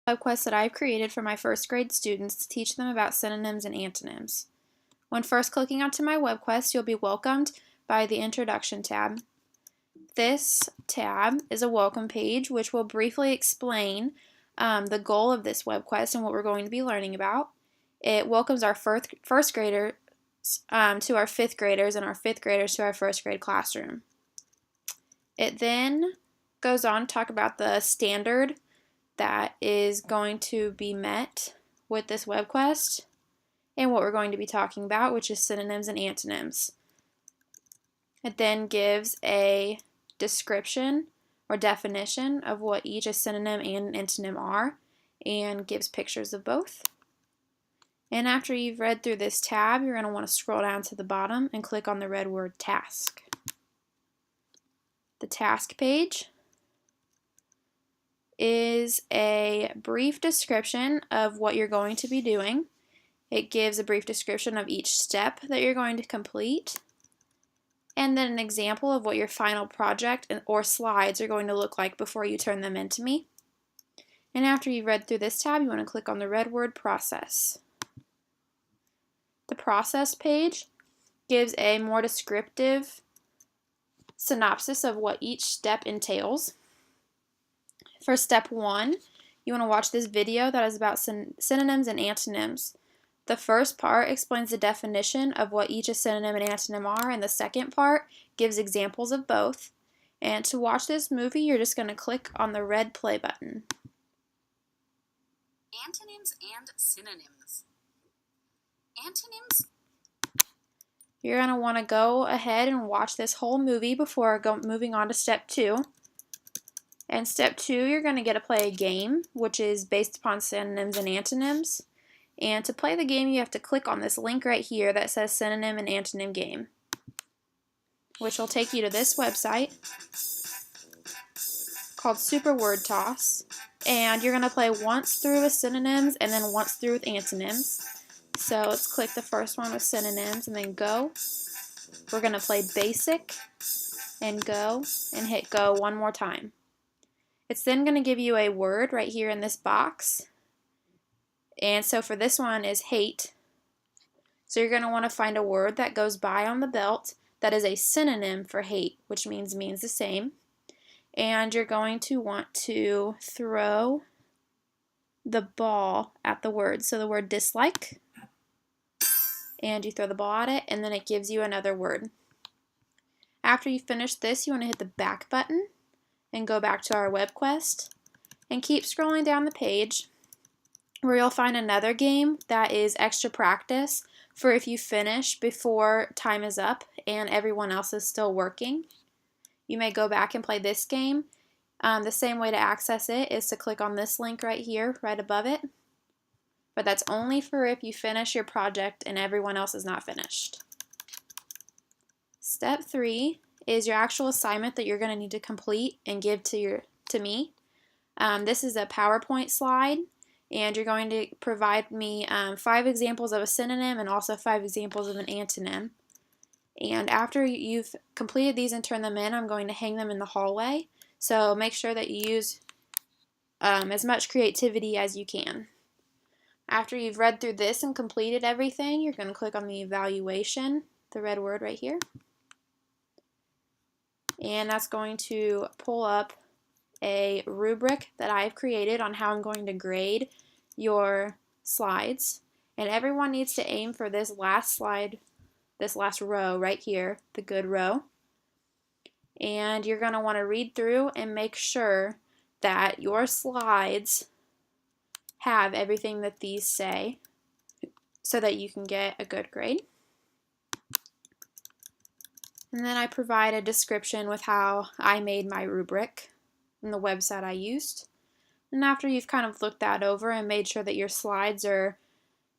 WebQuest that I've created for my first grade students to teach them about synonyms and antonyms. When first clicking onto my WebQuest, you'll be welcomed by the Introduction tab. This tab is a welcome page which will briefly explain the goal of this WebQuest and what we're going to be learning about. It welcomes our first graders to our fifth graders and our fifth graders to our first grade classroom. It then goes on to talk about the standard that is going to be met with this WebQuest and what we're going to be talking about, which is synonyms and antonyms. It then gives a description or definition of what each a synonym and an antonym are and gives pictures of both. And after you've read through this tab, you're going to want to scroll down to the bottom and click on the red word task. The task page is a brief description of what you're going to be doing. It gives a brief description of each step that you're going to complete, and then an example of what your final project or slides are going to look like before you turn them into me. And after you've read through this tab, you want to click on the red word process. The process page gives a more descriptive synopsis of what each step entails. For step 1, you want to watch this video that is about synonyms and antonyms. The first part explains the definition of what each a synonym and antonym are, and the second part gives examples of both. And to watch this movie, you're just going to click on the red play button. Antonyms and synonyms. Antonyms. You're going to want to go ahead and watch this whole movie before moving on to step 2. And step 2, you're going to get to play a game, which is based upon synonyms and antonyms. And to play the game, you have to click on this link right here that says Synonym and Antonym Game, which will take you to this website called Super Word Toss. And you're going to play once through with synonyms and then once through with antonyms. So let's click the first one with synonyms and then go. We're going to play basic and go and hit go one more time. It's then going to give you a word right here in this box. And so for this one is hate. So you're going to want to find a word that goes by on the belt that is a synonym for hate, which means the same. And you're going to want to throw the ball at the word. So the word dislike. And you throw the ball at it, and then it gives you another word. After you finish this, you want to hit the back button and go back to our WebQuest and keep scrolling down the page where you'll find another game that is extra practice for if you finish before time is up and everyone else is still working. You may go back and play this game. The same way to access it is to click on this link right here, right above it. But that's only for if you finish your project and everyone else is not finished. Step 3 is your actual assignment that you're going to need to complete and give to me. This is a PowerPoint slide, and you're going to provide me 5 examples of a synonym and also 5 examples of an antonym. And after you've completed these and turned them in, I'm going to hang them in the hallway. So make sure that you use as much creativity as you can. After you've read through this and completed everything, you're going to click on the evaluation, the red word right here. And that's going to pull up a rubric that I've created on how I'm going to grade your slides. And everyone needs to aim for this last slide, this last row right here, the good row. And you're going to want to read through and make sure that your slides have everything that these say so that you can get a good grade. And then I provide a description with how I made my rubric and the website I used. And after you've kind of looked that over and made sure that your slides are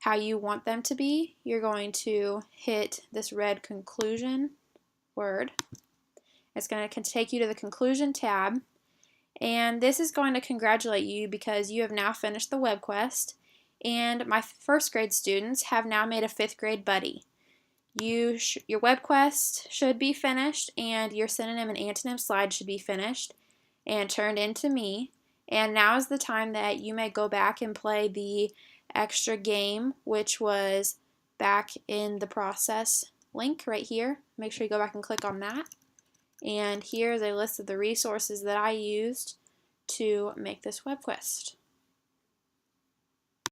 how you want them to be, you're going to hit this red conclusion word. It's going to take you to the conclusion tab. And this is going to congratulate you because you have now finished the WebQuest, and my first grade students have now made a 5th grade buddy. Your WebQuest should be finished, and your synonym and antonym slide should be finished and turned in to me, And now is the time that you may go back and play the extra game, which was back in the process link right here. Make sure you go back and click on that. And here's a list of the resources that I used to make this WebQuest.